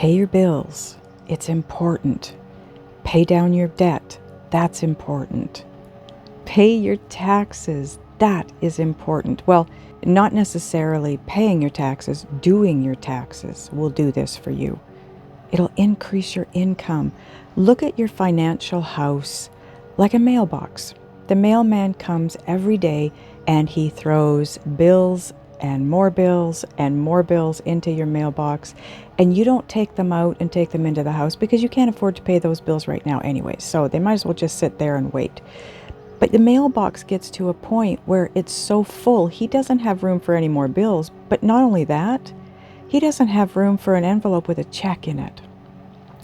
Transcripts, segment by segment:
Pay your bills. It's important. Pay down your debt. That's important. Pay your taxes. That is important. Well, not necessarily paying your taxes, doing your taxes will do this for you. It'll increase your income. Look at your financial house like a mailbox. The mailman comes every day and he throws bills and more bills and more bills into your mailbox, and you don't take them out and take them into the house because you can't afford to pay those bills right now anyway, so they might as well just sit there and wait. But the mailbox gets to a point where it's so full, he doesn't have room for any more bills. But not only that, he doesn't have room for an envelope with a check in it.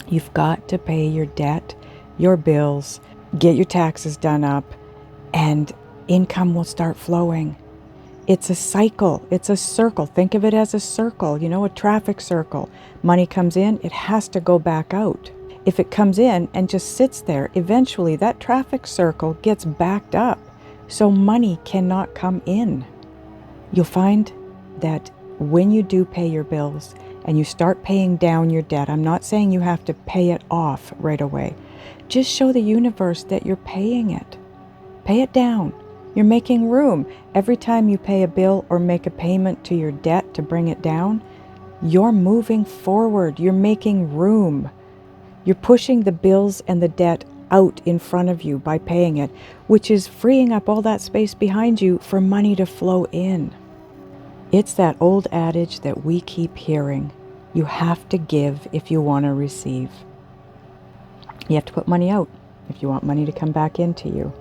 You've got to pay your debt, your bills, get your taxes done up, and income will start flowing. It's a cycle. It's a circle. Think of it as a circle, a traffic circle. Money comes in, it has to go back out. If it comes in and just sits there, eventually that traffic circle gets backed up, so money cannot come in. You'll find that when you do pay your bills and you start paying down your debt, I'm not saying you have to pay it off right away. Just show the universe that you're paying it. Pay it down. You're making room. Every time you pay a bill or make a payment to your debt to bring it down, you're moving forward. You're making room. You're pushing the bills and the debt out in front of you by paying it, which is freeing up all that space behind you for money to flow in. It's that old adage that we keep hearing. You have to give if you want to receive. You have to put money out if you want money to come back into you.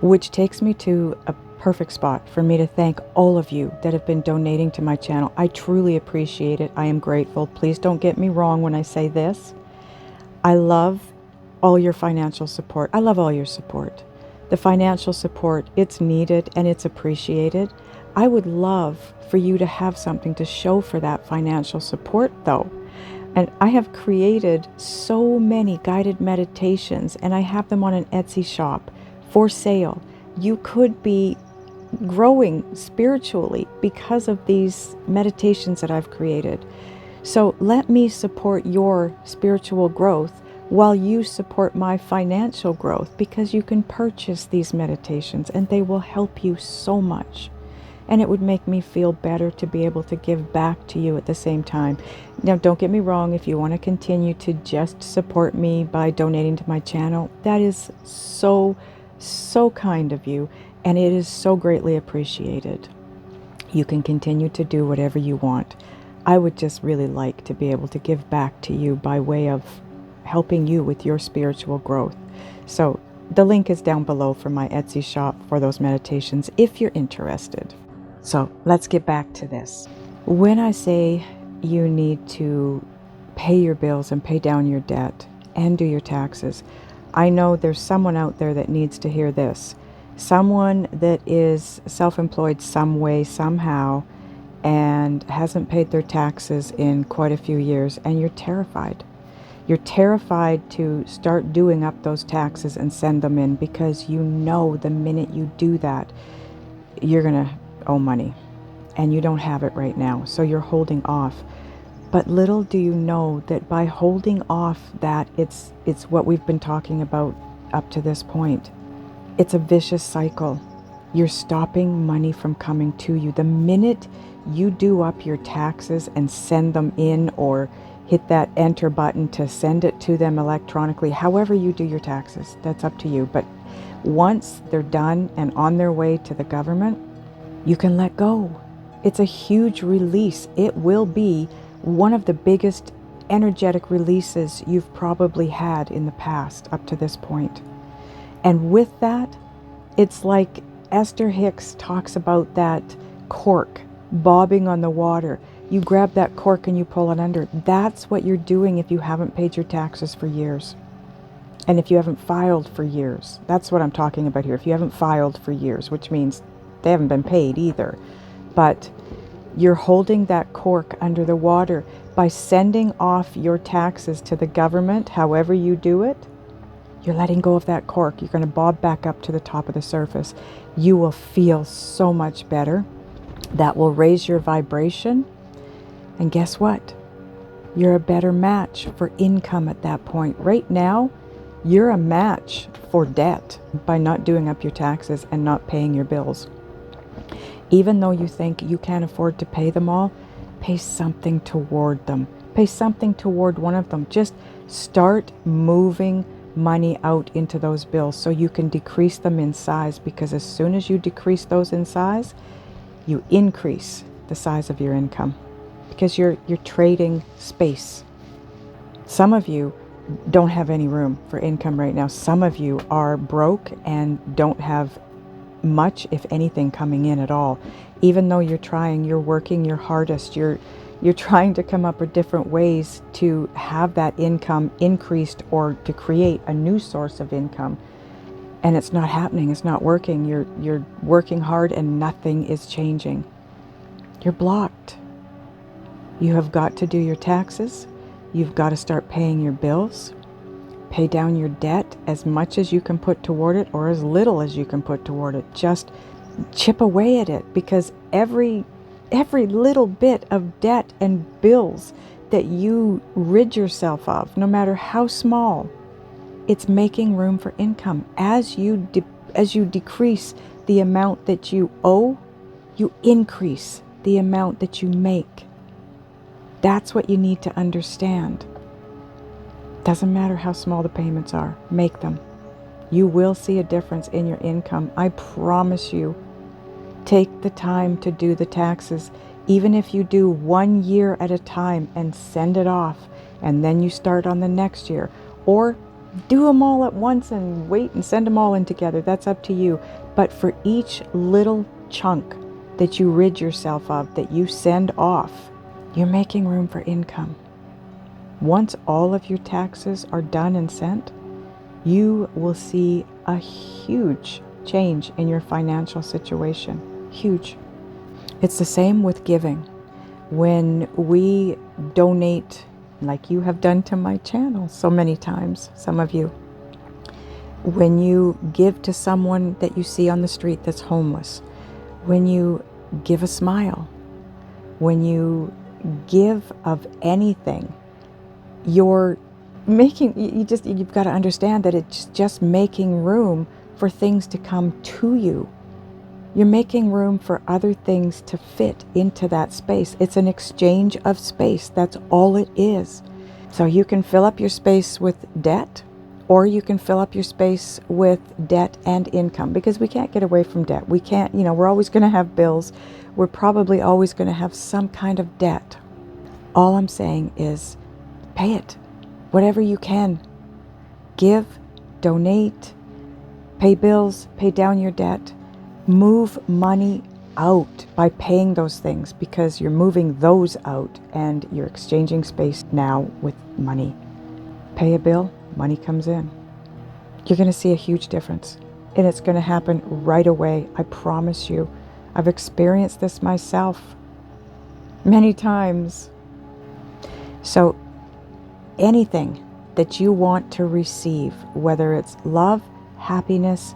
Which takes me to a perfect spot for me to thank all of you that have been donating to my channel. I truly appreciate it. I am grateful. Please don't get me wrong when I say this. I love all your financial support. I love all your support. The financial support, it's needed and it's appreciated. I would love for you to have something to show for that financial support though. And I have created so many guided meditations and I have them on an Etsy shop for sale. You could be growing spiritually because of these meditations that I've created. So let me support your spiritual growth while you support my financial growth, because you can purchase these meditations and they will help you so much. And it would make me feel better to be able to give back to you at the same time. Now, don't get me wrong, if you want to continue to just support me by donating to my channel, that is so kind of you, and it is so greatly appreciated. You can continue to do whatever you want. I would just really like to be able to give back to you by way of helping you with your spiritual growth. So the link is down below for my Etsy shop for those meditations if you're interested. So let's get back to this. When I say you need to pay your bills and pay down your debt and do your taxes, I know there's someone out there that needs to hear this. Someone that is self-employed some way, somehow, and hasn't paid their taxes in quite a few years, and you're terrified. You're terrified to start doing up those taxes and send them in, because you know the minute you do that, you're going to owe money, and you don't have it right now, so you're holding off. But little do you know that by holding off that, it's what we've been talking about up to this point. It's a vicious cycle. You're stopping money from coming to you. The minute you do up your taxes and send them in, or hit that enter button to send it to them electronically, however you do your taxes, that's up to you. But once they're done and on their way to the government, you can let go. It's a huge release. It will be one of the biggest energetic releases you've probably had in the past up to this point. And with that, it's like Esther Hicks talks about that cork bobbing on the water. You grab that cork and you pull it under. That's what you're doing if you haven't paid your taxes for years. And if you haven't filed for years. That's what I'm talking about here. If you haven't filed for years, which means they haven't been paid either. But you're holding that cork under the water by sending off your taxes to the government, however you do it. You're letting go of that cork. You're going to bob back up to the top of the surface. You will feel so much better. That will raise your vibration. And guess what? You're a better match for income at that point. Right now, you're a match for debt by not doing up your taxes and not paying your bills. Even though you think you can't afford to pay them all, pay something toward them. Pay something toward one of them. Just start moving money out into those bills so you can decrease them in size, because as soon as you decrease those in size, you increase the size of your income, because you're trading space. Some of you don't have any room for income right now. Some of you are broke and don't have much, if anything, coming in at all. Even though you're trying, you're working your hardest, you're trying to come up with different ways to have that income increased or to create a new source of income, and it's not happening. It's not working. You're working hard and nothing is changing. You're blocked. You have got to do your taxes. You've got to start paying your bills. Pay down your debt as much as you can put toward it, or as little as you can put toward it. Just chip away at it, because every little bit of debt and bills that you rid yourself of, no matter how small, it's making room for income. As you decrease the amount that you owe, you increase the amount that you make. That's what you need to understand. Doesn't matter how small the payments are, make them. You will see a difference in your income. I promise you. Take the time to do the taxes, even if you do 1 year at a time and send it off, and then you start on the next year, or do them all at once and wait and send them all in together. That's up to you. But for each little chunk that you rid yourself of, that you send off, you're making room for income. Once all of your taxes are done and sent, you will see a huge change in your financial situation. Huge. It's the same with giving. When we donate, like you have done to my channel so many times, some of you, when you give to someone that you see on the street that's homeless, when you give a smile, when you give of anything, you're making, you've got to understand that it's just making room for things to come to you. You're making room for other things to fit into that space. It's an exchange of space. That's all it is. So you can fill up your space with debt, or you can fill up your space with debt and income, because we can't get away from debt. We can't, we're always going to have bills. We're probably always going to have some kind of debt. All I'm saying is pay it, whatever you can. Give, donate, pay bills, pay down your debt. Move money out by paying those things, because you're moving those out and you're exchanging space now with money. Pay a bill, money comes in. You're going to see a huge difference, and it's going to happen right away. I promise you. I've experienced this myself many times. So anything that you want to receive, whether it's love, happiness,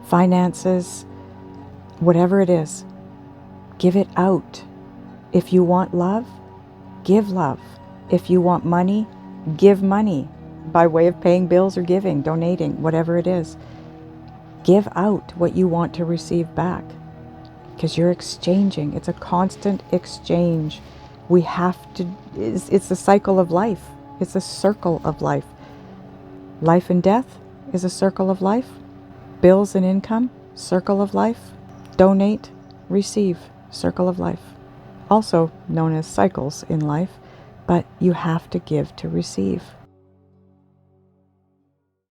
finances, whatever it is, give it out. If you want love, give love. If you want money, give money by way of paying bills or giving, donating, whatever it is. Give out what you want to receive back, because you're exchanging. It's a constant exchange. We have to, it's the cycle of life. It's a circle of life. Life and death is a circle of life. Bills and income, circle of life. Donate, receive, circle of life. Also known as cycles in life, but you have to give to receive.